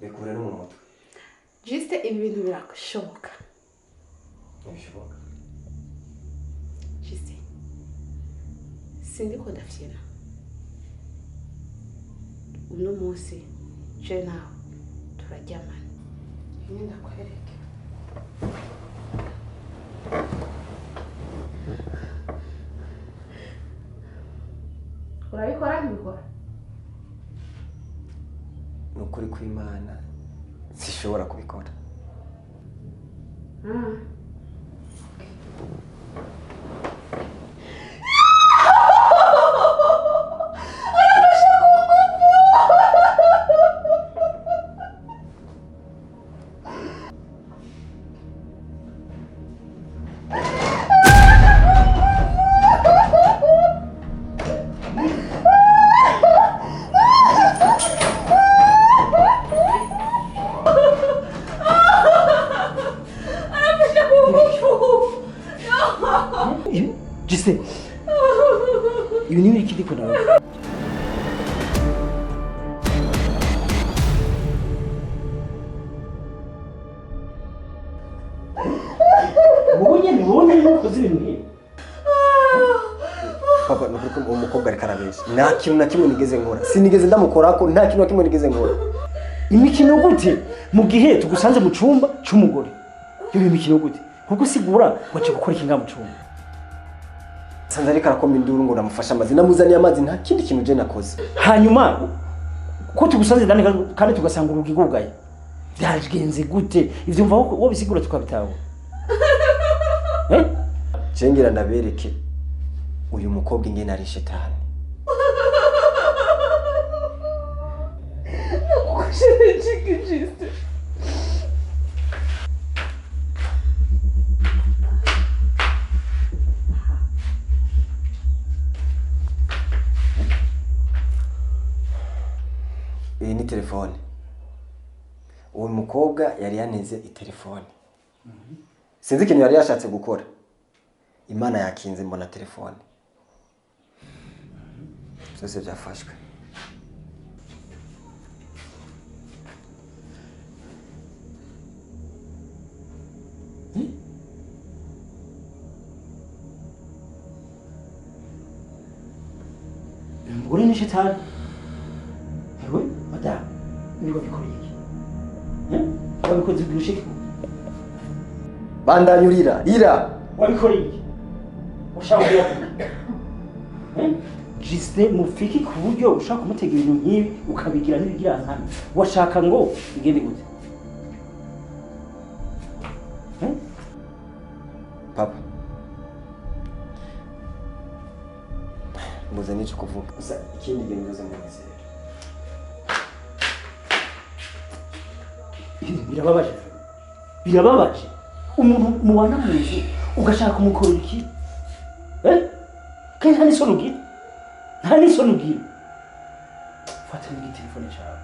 Bekure no mu mutwe. Juste ibi bintu birashoboka. Ntibishoboka. Juste. Sindiko ndafyina. Uno munsi je nawe turaryamana. Nyine ndakwereke. Urabikora ntibikora? Nukuri kw'Imana sishobora kubikora. Jise, ibi ni ibiki ndiko nawe? Wowe ukoze ibintu nk'ibi? Papa, nukuri ko umukobwa ariko arabeshya. Nta kintu na kimwe nigeze nkora. Sinigeze ndamukorako, nta kintu na kimwe nigeze nkora. Imikino gute mu gihe tugusanze mu cumba c'umugore? Yo imikino gute? Kuko sigura waje gukora ikinga mu cumba. Sanze ariko arakoma induru ngo ndamufasha amazi. Namuzaniye amazi nta kindi kintu je nakoze. Hanyuma ko tugusanze ndane kandi tugasanga urugi gugaye. Byagenze gute? Ivyo mva wo bisigura tukabitaho. Cengira ndabereke uyu mukobwa ingene ari shetani. Iyi ni telefone. Uwo mukobwa yari yaneze itelefone. Sinzi ikintu yari yashatse gukora. Imana yakinze mbona telefone. Byose byafashwe. Umugore ni shetani. Ewe, madam, niba bikoreye iki? Wabikoze birushike? Bandanyurira, ira. Wabikoreye iki? Ushaka kuyavuga? Jiste mufiki ku buryo ushaka kumutega ibintu nk'ibi ukabigira n'ibigira nkana. Washaka ngo igende gute? Papa. Mbuze n'icyo kuvuga. Gusa ikindi gihe ndoze mu nzira. Birababaje. Birababaje. Umuntu mubana mu nzu ugashaka kumukorera iki? Nta n'isoni ugira? Nta n'isoni ugira? Fata n'igitelefone cyawe.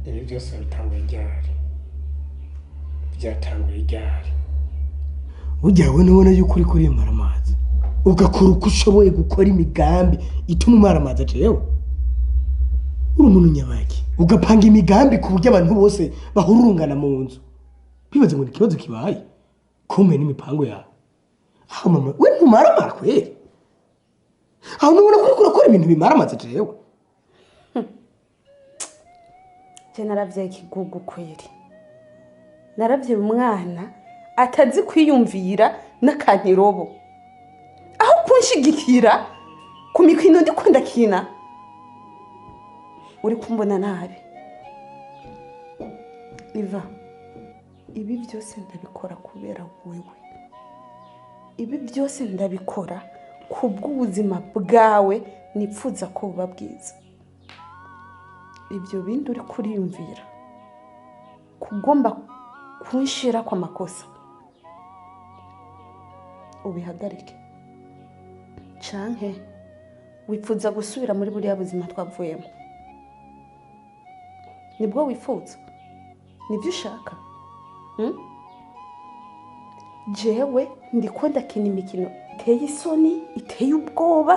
Ibi byose bitanguye ryari? Byatanguye ryari? Burya wowe nubona yuko uri kurimbara amazi ugakora uko ushoboye gukora imigambi ituma umara amazi ajewe. Uri umuntu nyabaki ugapanga imigambi ku buryo abantu bose bahururungana mu nzu. Bibaze ngo ikibazo kibaye komeye n'imipango yawe. Aho mama we ntumara amara kweri. Aho nubona ko urakora ibintu bimara amazi ajewe. Je naravye ikigugu kweri. Naravye umwana atazi kwiyumvira n'akantirobo. Aho kunshigikira ku mikino ndiko ndakina. Uri kumbona nabi. Iva. Ibi byose ndabikora kubera wewe. Ibi byose ndabikora kubw'ubuzima bwawe nipfuza ko buba bwiza. Ibyo bindi uri kuriyumvira kugomba kunshira kwa makosa ubihagarike canke wifuza gusubira muri buriya buzima twavuyemo? Nibwo wifuza? Nibyo ushaka? Jewe ndiko ndakina imikino iteye isoni, iteye ubwoba,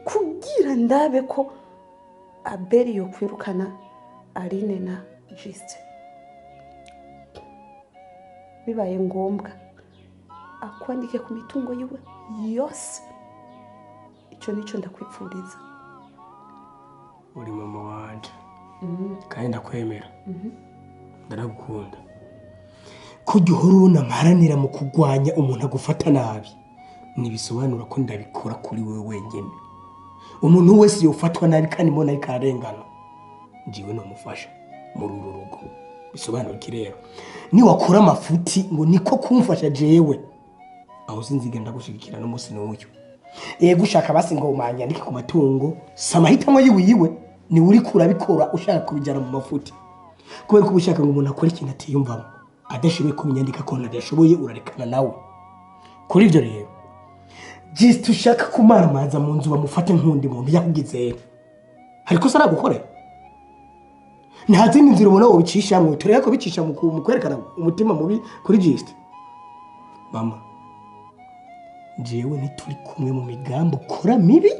kugira ndabe ko Abeli yo kwirukana Aline na Juste. Bibaye ngombwa akwandike ku mitungo yiwe yose. Icyo nicyo ndakwipfuriza. uri mama wanje kandi ndakwemera ndaragukunda. Kujya uhora ubona mparanira mu kurwanya umuntu agufata nabi ntibisobanura ko ndabikora kuri wowe wenyine. Umuntu wese yofatwa nabi kandi mbona ariko arengana, njyewe namufasha muri uru rugo. Bisobanura iki rero? Niwakora amafuti ngo niko kumfasha jewe, aho sinzigenda gushigikira n'umunsi n'uyu. Gushaka basi ngo manyandike ku matungo samahitamo yiwe ni uri kurabikora ushaka kubijyana mu mafuti, kubera ko ushaka ngo umuntu akore ikintu atiyumvamo adashoboye kubinyandika ko nadashoboye urarekana nawe. Kuri ibyo rero just ushaka kumaramaza mu nzu bamufate nk'undi muntu yakugize, ariko sara gukora nta zindi nzira ubona wobicishamwe tureka ko bicisha mu kwerekana umutima mubi kuri just. Mama jewe ntituri kumwe mu migambo ukora mibi,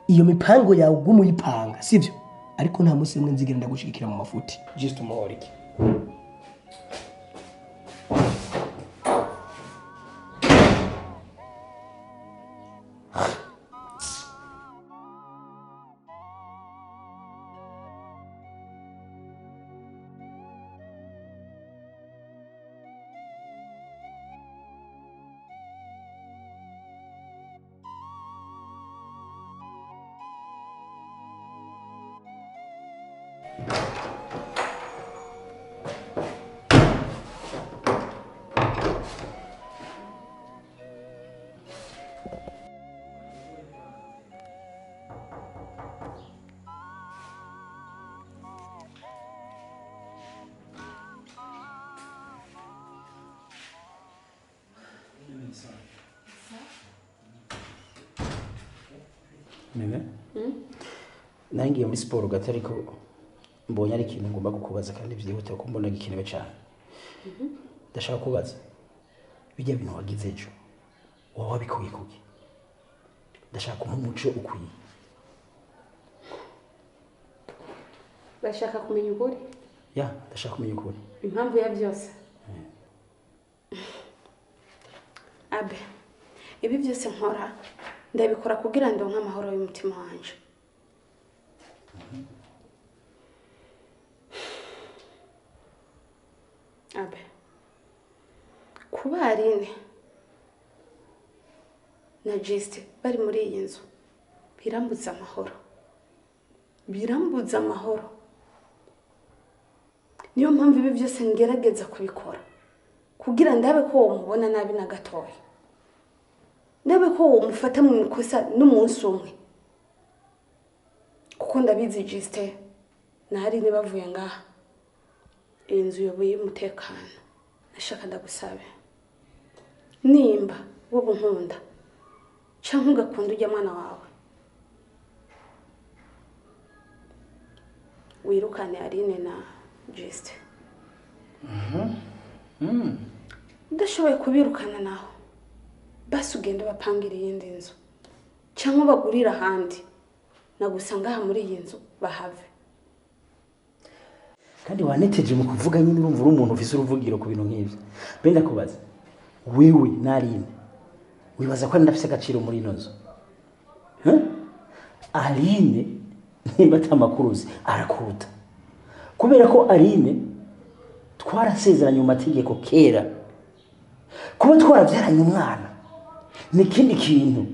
iyo mipango yawe ugumu yipanga sivyo, ariko nta munsi rimwe nzigenda ndagushigikira mu mafuti. Just umuhorike. Nene? Nangiye muri siporo gato ariko mbonye ari ikintu ngomba kukubaza kandi byihuta ko mbona gikenewe cyane. Ndashaka kubaza bijya bintu wagize ejo wowe wabikuye kuki? Ndashaka umuco ukwiye. Bashaka kumenya ukuri? Ya, ndashaka kumenya ukuri. Impamvu ya byose. Abe, ibi byose nkora ndabikora kugira ndonke amahoro y'umutima wanje. Abe, kuba Aline na Juste bari muri iyi nzu birambuza amahoro. Birambuza amahoro. Niyo mpamvu ibi byose ngerageza kubikora kugira ndabe ko uwo mubona nabi na gatoya, ndabe ko uwo mufata mu mikosa n'umunsi umwe, kuko ndabizi Juste na Aline bavuye ngaha iyi nzu yoboye umutekano. Nashaka ndagusabe nimba wowe nkunda cyangwa ugakunda ujya mwana wawe, wirukane Aline na Juste. Ndashoboye kubirukana naho basi ugende bapangira iyindi nzu cyangwa bagurira ahandi, nagusanga aha muri iyi nzu bahave. Kandi waneteje mu kuvuga nyine urumva uri umuntu ufise uruvugiro ku bintu nk'ibyo. Benda kubaza wewe Aline wibaza ko ndafise agaciro muri ino nzu? Aline nimba atamakuruzi arakuruta, kubera ko Aline twarasezeranye mu mategeko kera. Kuba twarabyaranye umwana ni kindi kintu,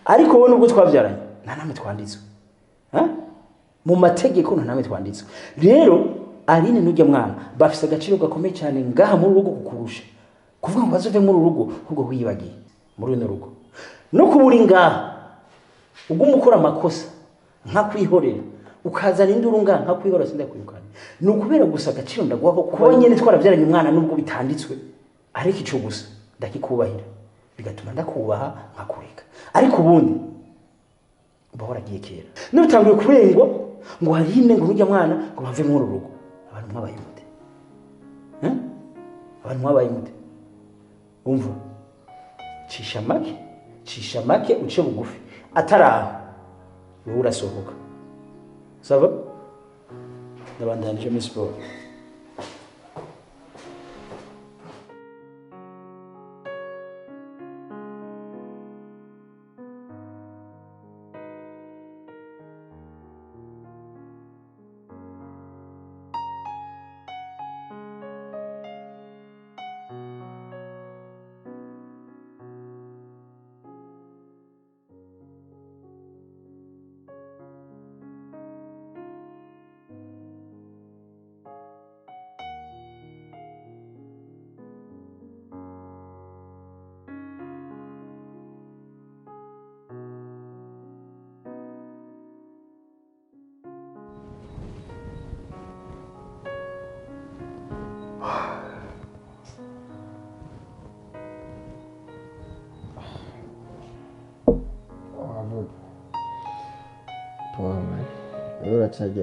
ariko wowe nubwo twabyaranye nta namwe twanditswe mu mategeko, nta namwe twanditswe. Rero Aline n'ujya mwana bafise agaciro gakomeye cyane ngaha muri rugo kukurusha. Kuvuga ngo bazove muri rugo ahubwo wibagiye muri runo rugo no kuburi ngaha uguma ukora amakosa nka kwihorera ukazana induru ngaha nka kwihorera sindakwirukana. Ni ukubera gusa agaciro ndaguhaho kuba nyene twarabyaranye umwana nubwo bitanditswe, ariko ico gusa ndakikubahira bigatuma ndakubaha nkakureka. Ariko ubundi uba waragiye kera n'utanguye kurengwa ngo harine ngo urujya mwana ngo bave muri urugo abantu mwabaye mute abantu mwabaye mute umva cisha make uce bugufi ataraho wowe urasohoka sava ndabandanije muri siporo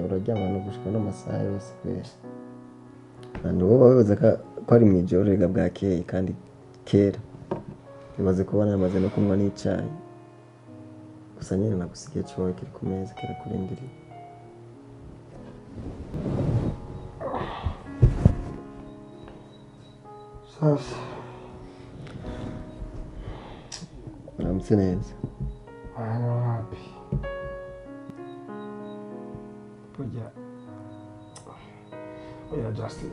uraryama no gushika n'amasaha yose kwera kandi wowe wibaza ko ari mu ijoro rega bwakeye kandi kera bibaze kubona yamaze no kunywa n'icyayi gusa nyine nagusigaye cyowe kiri ku meza kirakurindiriye sasa uramutse neza hano wapi Puja. Oya Justin.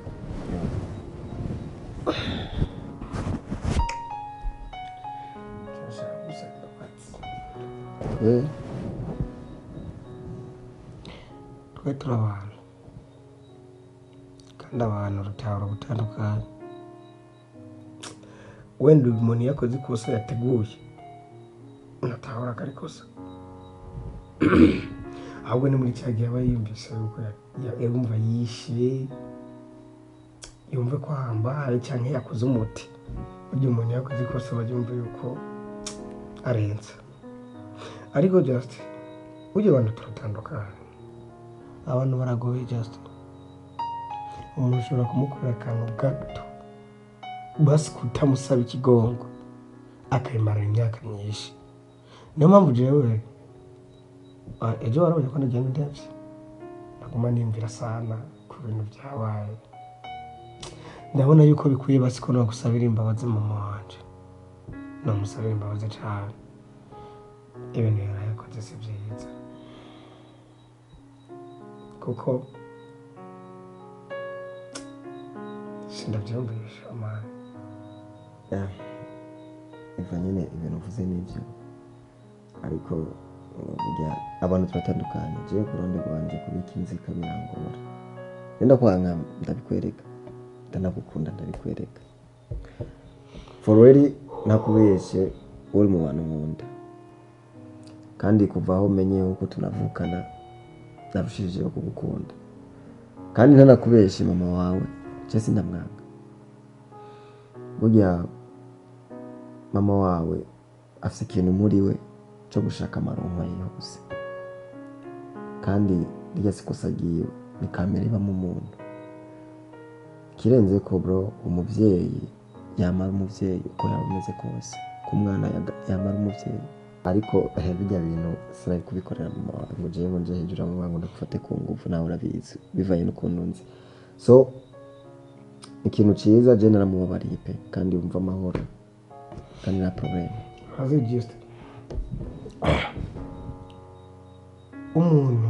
Sasa usaka pati. Twe turabana. Kandi abantu rutahura gutandukanye. Wenda umuntu yakoze ikosa yateguye. Unatahura kari kosa. ahubwo ni muri cyagiye aba yumvise yuko yumva yishe yumva ko hambaye cyangwa yakoze umuti burya umuntu yakoze ikosa babyumva yuko arenza ariko just burya abantu turatandukanye abantu baragoye just umuntu ushobora kumukorera akantu gato basi kutamusaba ikigongo akayimara imyaka myinshi niyo mpamvu jewe ejo warabonye ko nagiye ndebye naguma nimvira sana ku bintu byabaye ndabona yuko bikwiye basi ko nagusabira imbabazi mama wanje namusabira imbabazi cyane ibintu yarakoze si byiza kuko sindabyumvisha amani iva nyine ibintu uvuze n'ibyo ariko burya abantu turatandukanye jewe ku ruhande rwanje kubika inzika birangora nenda kwanga ndabikwereka ndanagukunda ndabikwereka for really nakubeshe uri mu bantu nkunda kandi kuva aho menye uko tunavukana narushije kugukunda kandi ntanakubeshe mama wawe cyese ndamwanga burya mama wawe afite ikintu muri we cyo gushaka amaronko yose kandi rya sikosa giye ni kamere iba mu muntu kirenze ko bro umuvyeyi yamara umuvyeyi uko yameze kose ku mwana yamara umuvyeyi ariko bijya bintu sinari kubikorera mama wawe ngo jewe nje hejuru mu bango ndafate ku ngufu nawe urabizi bivaye n'ukuntu nzi so ikintu cyiza je naramubabariye pe kandi umva amahoro kandi na problem haze just umuntu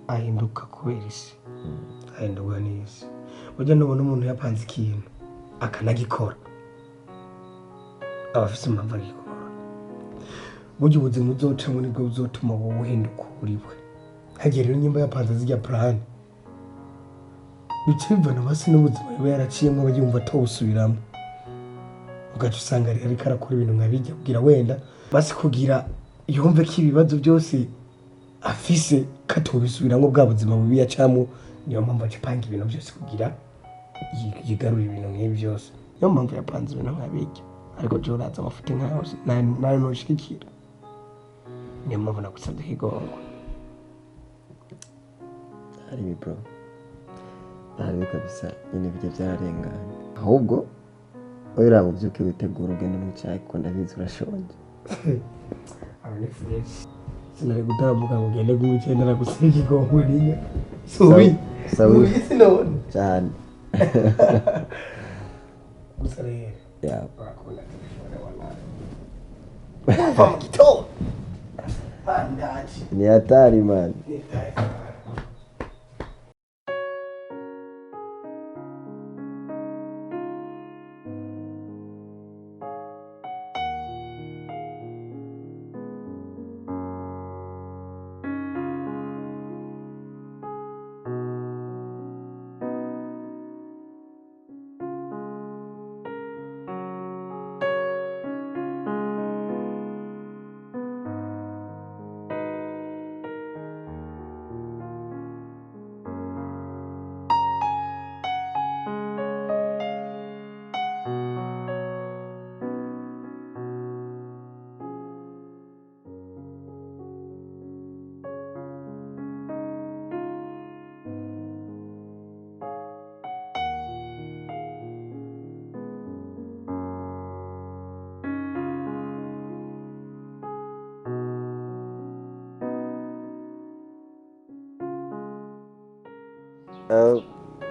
ahinduka kubera isi ahinduka n'isi burya nubona umuntu yapanze ikintu akanagikora aba afite impamvu agikora burya ubuzima uzocamo nibwo buzotuma wowe uhinduka uri we hagiye rero nyimba yapanze zijya plan bice bivana basi n'ubuzima yaba yaraciyemo yumva atawusubiramo ugaca usanga rero ariko arakora ibintu nkabijya kugira wenda basi kugira yumve ko ibibazo byose afise katubisubiramo bwa buzima bubi yacamo niyo mpamvu acipanga ibintu byose kugira yigarura ibintu nk'ibi byose niyo mpamvu yapanze ibintu nkabijya ariko je uraza amafuti nkayo nayo noshikira niyo mpamvu nagusabye ikigongo. Hari bro. Hari kabisa nyine bijya byararengana. Ahubwo oya ubyuke witegura ugende mu cyayi kuko ndabizi urashonje. Aba ni fresh. Sinari gutambuka ngo ugende gucenda nagusiga ikigongo ninya. Sobi. Sawa. Sinone. Cyane. Gusa rero. Yeah. Bakunda telefone wala. Mva mkito. Pandaji. Ni hatari man.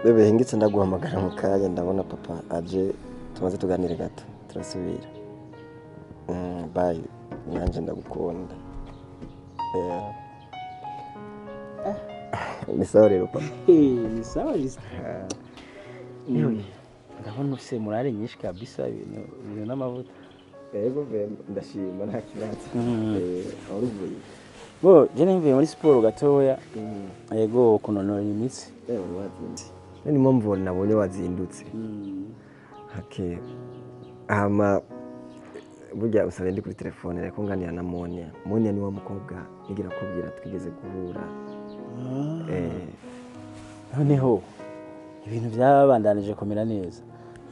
Bebe hingitse ndaguhamagara mu kanya ndabona papa aje tumaze tuganire gato turasubira. Bye nanje ndagukunda. Ni sawa rero papa. Ni sawa lista. Ndabona ufise morale nyinshi kabisa ibintu n'amavuta. Yego ndashima nta kibazo. Aruvuye. Bo jene mvuye muri siporo gatoya. Yego kunonora imitsi. Wazinze. Ni mpamvu nabonye wazindutse. Okay. Burya usabe ndi kuri telefone ariko nganira na Monia. Monia ni wa mukobwa nigira kubwira twigeze guhura. Noneho ibintu byabandanije komera neza.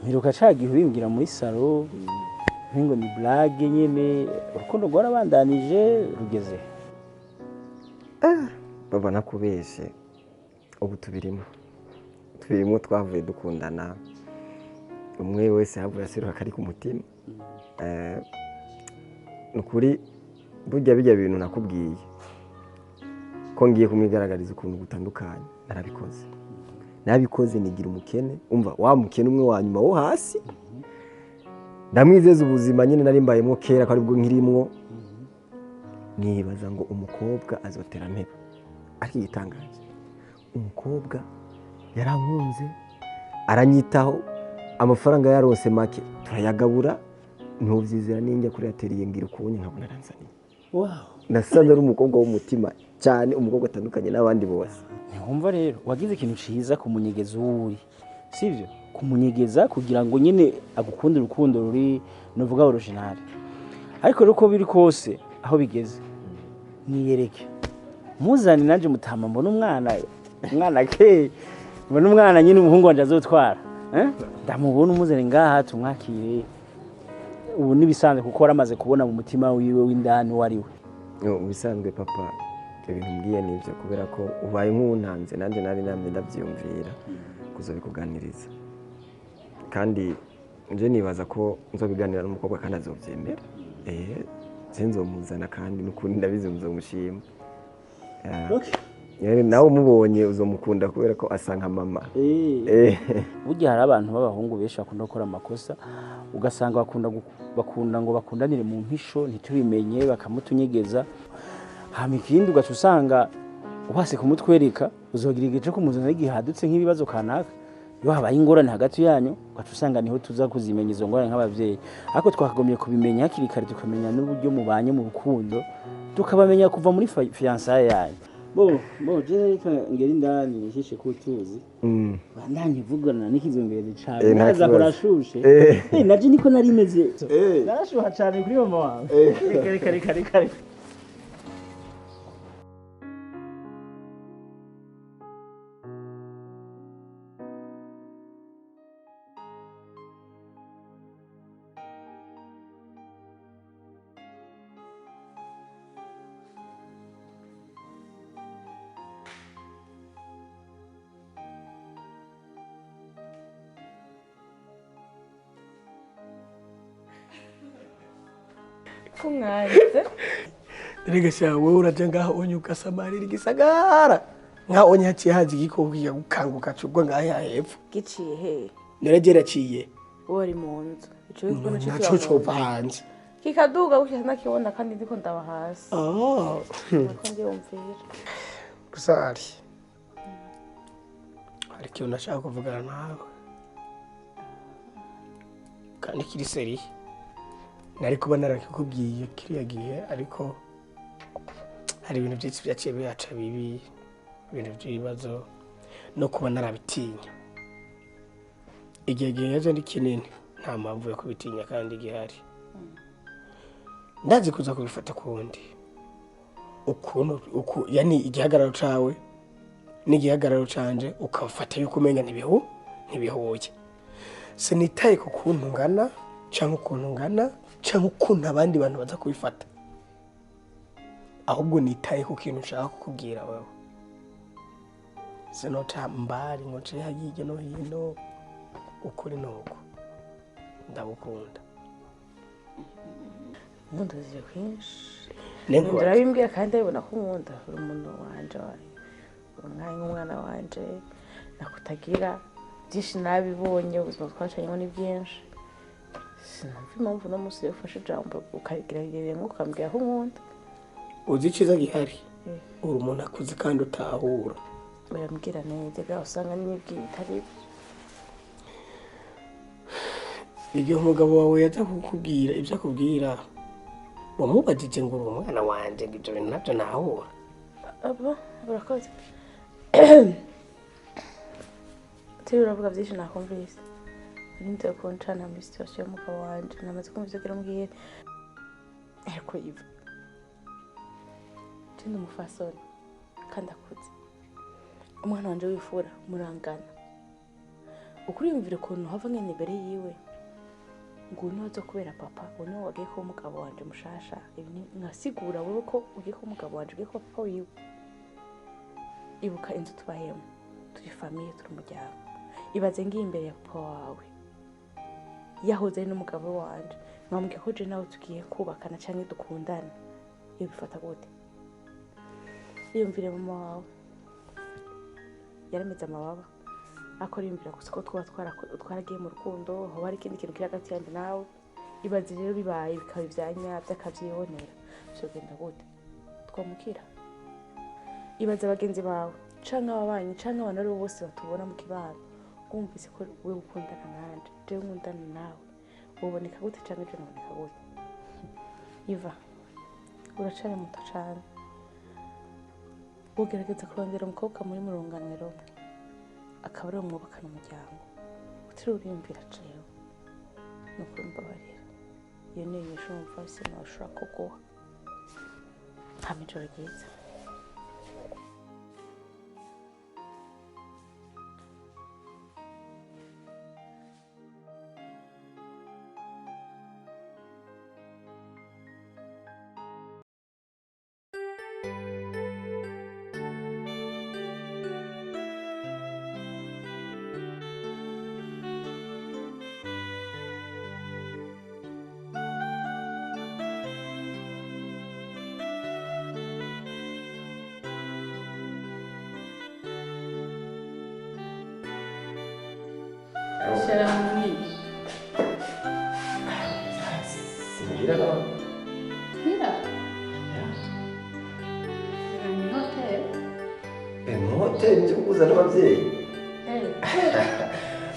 Mpiruka cagiye ubimbwira muri salo. Ngo ni blague nyene urukundo rwarabandanije rugeze. Baba nakubeshe. Ubu tubirimo twavuye dukundana umwe wese havuye asiruka kari ku mutima. Nukuri burya bijya bintu nakubwiye ko ngiye kumigaragariza ukuntu gutandukanye narabikoze nigira umukene umva wa mukene umwe wa nyuma wo hasi ndamwizeza ubuzima nyine nari mbayemo kera ko aribwo nkirimwo nibaza ngo umukobwa azotera mpeba ariko igitangaje umukobwa yarankunze aranyitaho amafaranga yarose make turayagabura ntuvyizera ninjya kuri yateriye ngira ukunye nkabona aranzaniye. Wow. Nasanze ari umukobwa w'umutima cyane umukobwa atandukanye n'abandi bose. Ntiwumva rero wagize ikintu ciza kumunyegeza uri sivyo kumunyegeza kugira ngo nyine agukunde urukundo ruri novuga original. Ariko rero ko biri kose aho bigeze niyereke muzani nanje mutama mbona umwana ke mbona umwana nyine umuhungu wanje azotwara ndamubona umuzane ngaha tumwakire ubu nibisanzwe kuko aramaze kubona mu mutima wiwe w'indani wariwe. Bisanzwe papa ibintu mbwiye nivyo kubera ko ubaye nk'untanze nanje nari namye ndavyumvira kuzobikuganiriza kandi nje nibaza ko nzobiganira n'umukobwa kandi azovyemera. Sinzomuzana kandi n'ukundi ndabizi muzomushima. Okay. Nawe umubonye uzomukunda kubera ko asa nka mama. Burya hari abantu b'abahungu benshi bakunda gukora amakosa ugasanga bakunda ngo bakundanire mu mpisho ntitubimenye bakamutunyegeza hama ikindi ugaca usanga wase kumutwereka uzogira igice kumuzana igihadutse nk'ibibazo kanaka yo habaye ingorane hagati yanyu ugaca usanga niho tuza kuzimenya izo ngorane nk'abavyeyi ariko twakagomye kubimenya hakiri kare tukamenya n'uburyo mubanye mu rukundo tukabamenya kuva muri fiançailles yanyu. Bo je ngeri ndani nishishe kutuzi. Bandanye vugana n'ikizombere cyane. Naza kurashushe. Naje niko nari meze. Narashuha cyane kuri mama wawe. Kare. upfumwanze rega sha wowe uraje ngaho onye ugasamarira igisagara ngaho onye haciye hazi igikoko kiga gukanguka cubwo ngaho yahepfo giciye he naragera ciye wari mu nzu ico bikubona naco cova hanze kikaduga gutya nakibona kandi ndiko ndaba hasi nako ndiyumvira gusari ariko iyo nashaka kuvugana nawe kandi kiri seri nari kuba narakikubwiye kiriya gihe ariko hari ibintu byinshi byaciye bihaca bibi ibintu by'ibibazo no kuba narabitinya igihe gihe ndi kinini nta mpamvu yo kubitinya kandi gihari ndazi kuza kubifata kundi ukuntu yani igihagararo cawe n'igihagararo canje ukafata yuko umenga ntibihuye sinitaye ku kuntu ngana canke ukuntu abandi bantu baza kubifata ahubwo nitaye ku kintu nshaka kukubwira wewe sinota mbari ngo nce hirya no hino ukuri nuko ndagukunda nkunda zije kwinshi ndarabimbwira kandi abibona ko nkunda uri umuntu wanje umwana wanje nakutagira byinshi nabibonye ubuzima twacanyemo ni byinshi sinumva impamvu no musi yafashe ijambo ukagerageza ukambwira aho nkunda uzi iciza gihari uri umuntu akuze kandi utahura barambwira neza ga usanga n'ibyo bitari igihe umugabo wawe yaza kukubwira ibyo akubwira wamubajije ngo uri umwana wanje ngo ibyo bintu nabyo nahura aba urakoze turi uravuga byinshi nakumvise ninde ko ncana muri situation y'umugabo wanje namaze kumva ibyo mbwira ariko iva tindi umufasoni kandi akuze umwana wanje wifura murangana ukuriyumvira ukuntu hava ngene imbere yiwe ngo niwaza kubera papa uno wagiye ko umugabo wanje mushasha ibi nkasigura wowe ko ugiye ko umugabo wanje ugiye ko papa wiwe ibuka inzu tubayemo turi famille turi umuryango ibaze ngiye imbere ya papa wawe yahoze n'umugabo wanje mwambwiye ko je nawe tugiye kubakana canke dukundana ibifata gute yumvire mama wawe yarameze amababa akora yumvira gusa ko twaragiye mu rukundo aho hari ikindi kintu kiri hagati yanjye nawe ibaze rero bibaye bikaba ivyanya by'akavyibonera cyo genda gute twamukira ibaze abagenzi bawe canke ababanyi canke abantu ari bose batubona mu kibano wumvise ko we ukundana nanje je nkundana nawe uboneka gute canke je naboneka gute iva uracari muto cane ugerageza kurondera umukobwa muri murunganwe rumwe akaba ari umwubakana umuryango utari uriyumvira jewe ni ukuri mbabarira iyo niyo nyisho numva bisa nawe ushobora kuguha hama ijoro ryiza Shalom. Singira no. Mira. Ni hotel. Mu hotel nje kuza n'abavyeyi. Eh.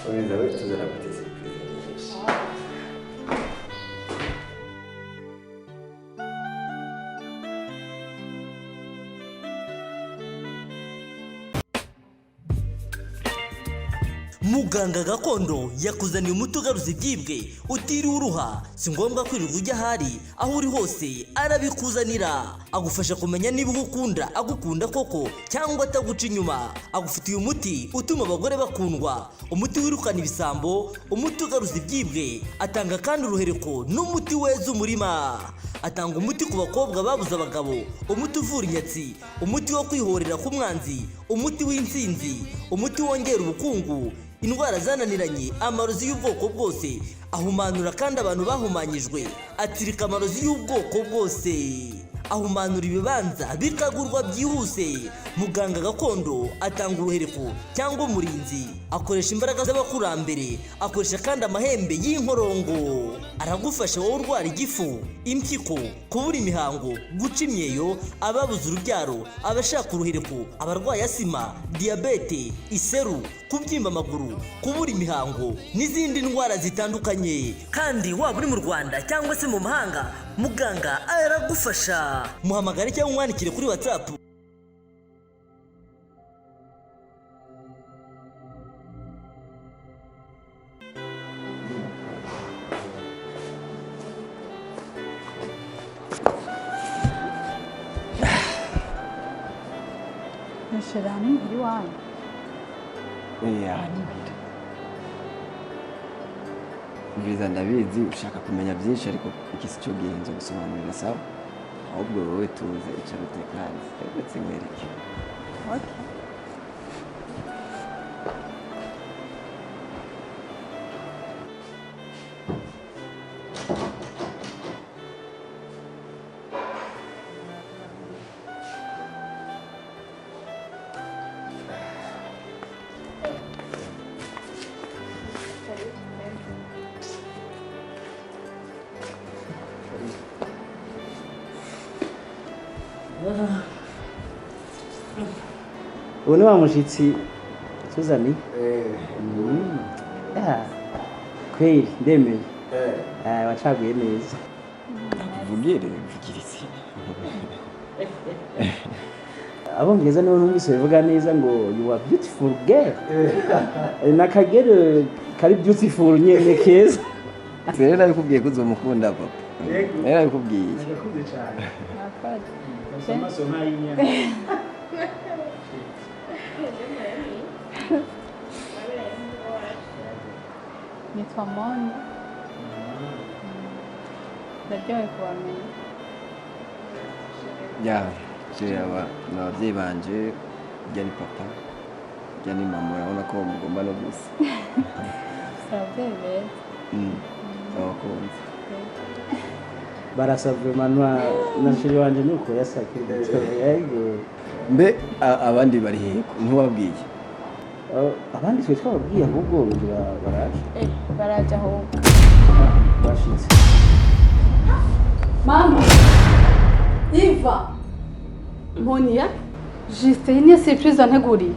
Ubiza bari tuzana gute surprise. Muganga gakondo yakuzaniye umuti ugaruza ibyibwe utiriwe uruha si ngombwa kwirirwa ujya ahari aho uri hose arabikuzanira agufasha kumenya niba ukunda agukunda koko cyangwa ataguca inyuma agufitiye umuti utuma abagore bakundwa umuti wirukana ibisambo umuti ugaruza ibyibwe atanga kandi uruhereko n'umuti weza umurima atanga umuti ku bakobwa babuze abagabo umuti uvura inyatsi umuti wo kwihorera ku mwanzi umuti w'insinzi umuti wongera ubukungu indwara zananiranye, amarozi y'ubwoko bwose, ahumanura kandi abantu bahumanyijwe, atsirika amarozi y'ubwoko bwose, ahumanura ibibanza bikagurwa byihuse. Muganga gakondo atanga uruhereko cyangwa umurinzi, akoresha imbaraga z'abakurambere, akoresha kandi amahembe y'inkorongo. Aragufasha wowe urwara igifu, impyiko, kubura imihango, guca imyeyo, ababuze urubyaro, abashaka uruhereko, abarwaye asima, diyabete, iseru, kubyimba amaguru, kubura imihango n'izindi ndwara zitandukanye. Kandi waba uri mu Rwanda cyangwa se mu mahanga, muganga aragufasha. Muhamagare cyangwa umwandikire kuri WhatsApp. Nashirani muri wanyu. Mbiza ndabizi ushaka kumenya byinshi ariko iki si cyo gihe nzo gusobanurira sawa. Ahubwo wowe tuze icara utekanye. Ndetse mwereke. Okay. ubu ni wa mushyitsi tuzani kweri ndemeye wacaguye neza. Vugire vugiritse. Abongereza nibo numvise bivuga neza ngo you are beautiful girl. Nakagere kari beautiful nyene keza. Rero nabikubwiye ko uzomukunda papa. Rero nabikubwiye. Nagakunze cyane. Nakadi. Amaso nk'ayinyana. Nitwa Moni. Ndaryohewe kubamenya. Ya, n'ababyeyi banje, ujya ni papa, ujya ni mama, urabona ko mugomba no gusa. Si ababyeyi beza. Abakunzi. Barasavye manwa na shiri wanje nuko yasakira yego. Mbe abandi bari heko ntiwabwiye. Abandi twe twababwiye ahubwo baraje. Baraje ahubwo. Bashitse. Mama, Iva, Monia, Juste, iyi niyo surprise wanteguriye.